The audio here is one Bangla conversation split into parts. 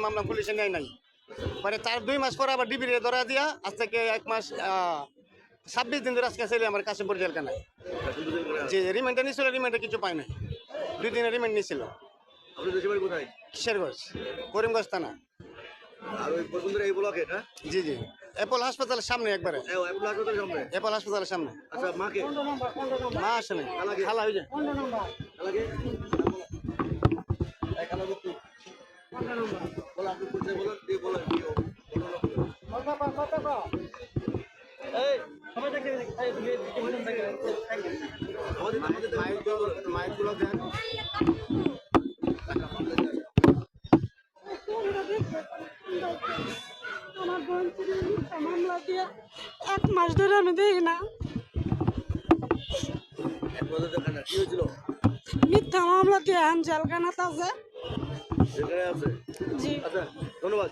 মামলা পুলিশে নেয় নাই। পরে 2 মাস পরে আবার ডিবিরে ধরা দিয়া আজ থেকে 1 মাস 26 দিন ধরে আজকে ছেলে আমার কাশিমপুর জেলখানায়। যে রিমান্ডে নিয়েছিল, রিমান্ডে কিছু পায় নাই। 2 দিনের রিমান্ড নিয়েছিল। আপনি দেশের বাড়ি কোথায়? কিশোরগঞ্জ, করিমগঞ্জ থানা। আর ওই বসুন্ধরা এই ব্লকে না? জি জি, অ্যাপল হাসপাতালের সামনে একবারে। অ্যাপল হাসপাতালের সামনে। অ্যাপল হাসপাতালের সামনে। আচ্ছা, মাকে? মা আসে নাই, খালা হয়ে যায়। খালাকে? খালা বলতো বলো, আপনি পরিচয় বলেন, দিয়ে বলেন কি মাইকগুলো দেন। আমার বোন মামলা দিয়ে 1 মাস ধরে আমি দেখি না। কি হয়েছিল? মিথ্যা মামলা দিয়ে জেলখানাত আছে। যেখানে আছে? জি। আচ্ছা, ধন্যবাদ।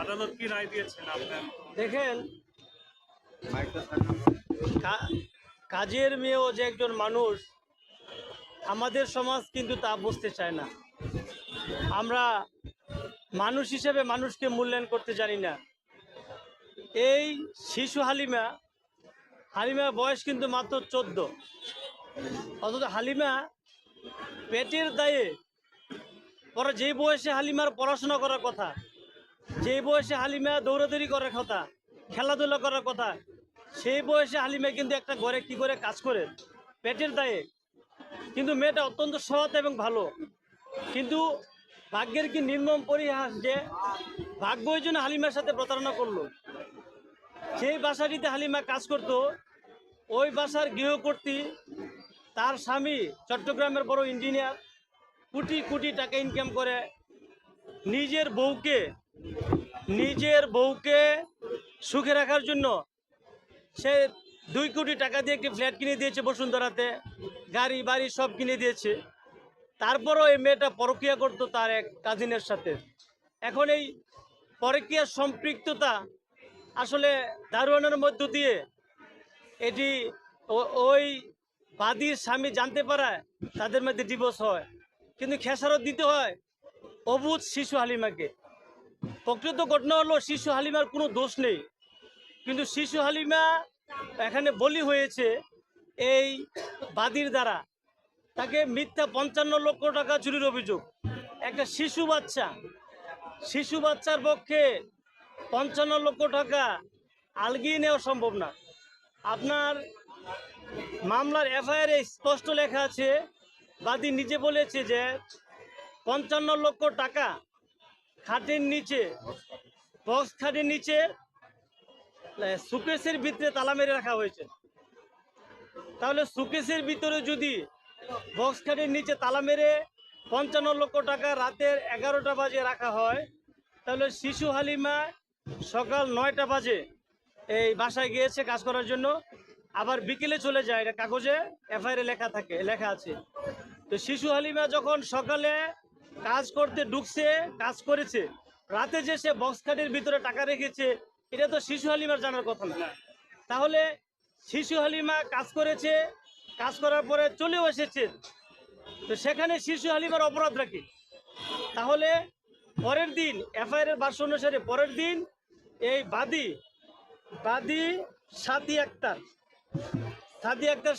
আদালত কি রায় দিয়েছেন আপনার? দেখেন, কাজের মেয়েও যে একজন মানুষ, আমাদের সমাজ কিন্তু তা বুঝতে চায় না। আমরা মানুষ হিসেবে মানুষকে মূল্যায়ন করতে জানি না। এই শিশু হালিমার বয়স কিন্তু মাত্র 14। অথচ হালিমা পেটের দায়ে পরে যেই বয়সে হালিমার পড়াশোনা করার কথা, যেই বয়সে হালিমা দৌড়াদৌড়ি করার কথা, খেলাধুলা করার কথা, সেই বয়সে হালিমা কিন্তু একটা ঘরে কি করে কাজ করে পেটের দায়ে। কিন্তু মেয়েটা অত্যন্ত সৎ এবং ভালো। কিন্তু ভাগ্যের কি নির্মম পরিহাস যে ভাগ্যই জন্য হালিমার সাথে প্রতারণা করলো। সেই বাসাটিতে হালিমা কাজ করত, ওই বাসার গৃহকর্ত্রী, তার স্বামী চট্টগ্রামের বড় ইঞ্জিনিয়ার, কোটি কোটি টাকা ইনকাম করে। নিজের বউকে সুখে রাখার জন্য সে 2 কোটি টাকা দিয়ে একটি ফ্ল্যাট কিনে দিয়েছে বসুন্ধরাতে, গাড়ি বাড়ি সব কিনে দিয়েছে। তারপরও এই মেয়েটা পরকীয়া করতো তার এক কাজিনের সাথে। এখন এই পরকীয়ার সম্পৃক্ততা আসলে দারোয়ানের মধ্য দিয়ে এটি ওই বাদীর স্বামী জানতে পারায় তাদের মধ্যে ডিভোর্স হয়। কিন্তু খেসারত দিতে হয় অবুঝ শিশু হালিমাকে। প্রকৃত ঘটনা হলো শিশু হালিমার কোনো দোষ নেই, কিন্তু শিশু হালিমা এখানে বলি হয়েছে এই বাদীর দ্বারা। তাকে মিথ্যা 55 লক্ষ টাকা চুরির অভিযোগ। একটা শিশু বাচ্চার পক্ষে 55 লক্ষ টাকা আলগিয়ে নেওয়া সম্ভব না। আপনার মামলার এফআইআর স্পষ্ট লেখা আছে, বাদী নিজে বলেছে যে 55 লক্ষ টাকা খাটের নিচে, বক্স খাটের নিচে সুকেসের ভিতরে তালা মেরে রাখা হয়েছে। তাহলে সুকেসের ভিতরে যদি বক্স খাটের নিচে তালা মেরে 55 লক্ষ টাকা রাতের 11টা বাজে রাখা হয়, তাহলে শিশু হালিমা সকাল 9টা বাজে এই বাসায় গিয়েছে কাজ করার জন্য, আবার বিকেলে চলে যায়। এটা কাগজে এফআইআর লেখা আছে। তো শিশু হালিমা যখন সকালে কাজ করতে ঢুকছে, কাজ করেছে, রাতে যে সে বক্স খাটের ভিতরে টাকা রেখেছে, এটা তো শিশু হালিমার জানার কথা না। তাহলে শিশু হালিমা কাজ করেছে, কাজ করার পরে চলেও এসেছে, তো সেখানে শিশু হালিমার অপরাধ রাখি। তাহলে পরের দিন এফআইআর ভাষ্য অনুসারে পরের দিন এই বাদী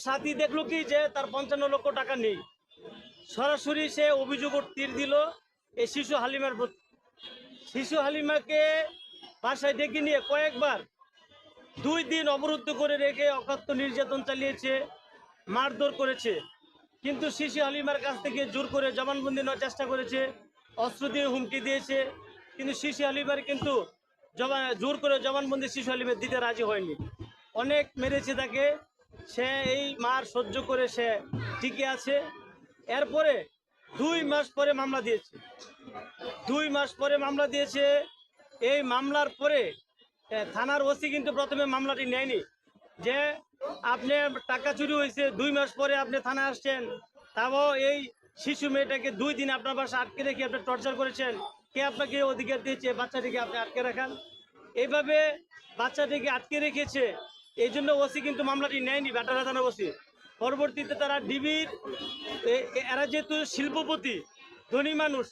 সাথী দেখলো কি যে তার 55 লক্ষ টাকা নেই। সরাসরি সে অভিযোগ তীর দিল এই শিশু হালিমার প্রতি। শিশু হালিমাকে বাসায় ডেকে নিয়ে কয়েকবার 2 দিন অবরুদ্ধ করে রেখে অকথ্য নির্যাতন চালিয়েছে, মারধর করেছে। কিন্তু শিশু হালিমার কাছ থেকে জোর করে জবানবন্দি নেওয়ার চেষ্টা করেছে, অস্ত্র দিয়ে হুমকি দিয়েছে। কিন্তু শিশু হালিমার কিন্তু জোর করে জবানবন্দি শিশু হালিমার দিতে রাজি হয়নি। অনেক মেরেছে তাকে, সে এই মার সহ্য করে সে টিকে আছে। এরপরে 2 মাস পরে মামলা দিয়েছে। এই মামলার পরে থানার ওসি কিন্তু প্রথমে মামলাটি নেয়নি, যে আপনি টাকা চুরি হয়েছে 2 মাস পরে আপনি থানায় আসছেন, তাও এই শিশু মেয়েটাকে 2 দিন আপনার বাসা আটকে রেখে আপনি টর্চার করেছেন, কে আপনাকে অধিকার দিয়েছে বাচ্চাটিকে আপনি আটকে রাখান? এইভাবে বাচ্চাটিকে আটকে রেখেছে, এই জন্য ওসি কিন্তু মামলাটি নেয়নি ব্যাটারা থানার ওসি। পরবর্তীতে তারা ডিবির এরা যেহেতু শিল্পপতি ধনী মানুষ,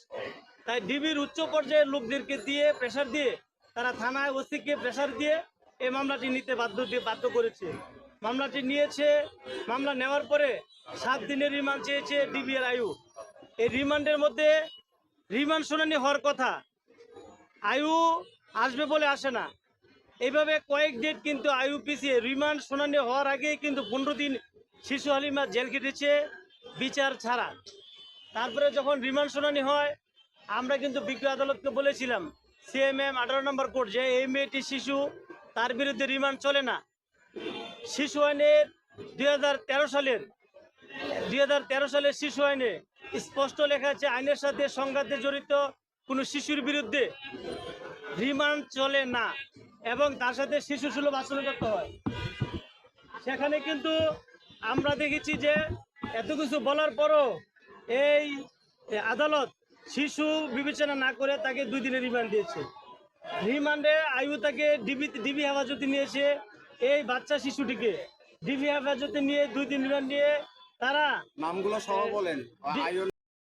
তাই ডিবির উচ্চ পর্যায়ের লোকদেরকে দিয়ে প্রেশার দিয়ে তারা থানায় ওসিকে প্রেশার দিয়ে এই মামলাটি নিতে বাধ্য করেছে। মামলাটি নিয়েছে, মামলা নেওয়ার পরে 7 দিনের রিমান্ড চেয়েছে ডিবির আয়ু। এই রিমান্ডের মধ্যে রিমান্ড শুনানি হওয়ার কথা, আয়ু আসবে বলে আসে না। এইভাবে কয়েক ডেট কিন্তু আয়ু পিছিয়ে রিমান্ড শুনানি হওয়ার আগেই কিন্তু 15 দিন শিশু হালিমা জেল কেটেছে বিচার ছাড়া। তারপরে যখন রিমান্ড শুনানি হয়, আমরা কিন্তু বিজ্ঞ আদালতকে বলেছিলাম সিএমএম 18 নম্বর কোর্ট যে এই মেয়েটি শিশু, তার বিরুদ্ধে রিমান্ড চলে না। শিশু আইনের 2013 সালের শিশু আইনে স্পষ্ট লেখা আছে আইনের সাথে সংঘাতে জড়িত কোনো শিশুর বিরুদ্ধে রিমান্ড চলে না এবং তার সাথে শিশু সুলভ আচরণ করতে হয়। সেখানে কিন্তু আমরা দেখেছি যে এত কিছু বলার পরও এই আদালত শিশু বিবেচনা না করে তাকে 2 দিনের রিমান্ড দিয়েছে। রিমান্ডে আয়ু তাকে ডিবি হেফাজতে নিয়েছে, এই বাচ্চা শিশুটিকে ডিবি হেফাজতে নিয়ে 2 দিন রিমান্ড নিয়ে তারা নামগুলো সহ বলেন, আয়ুর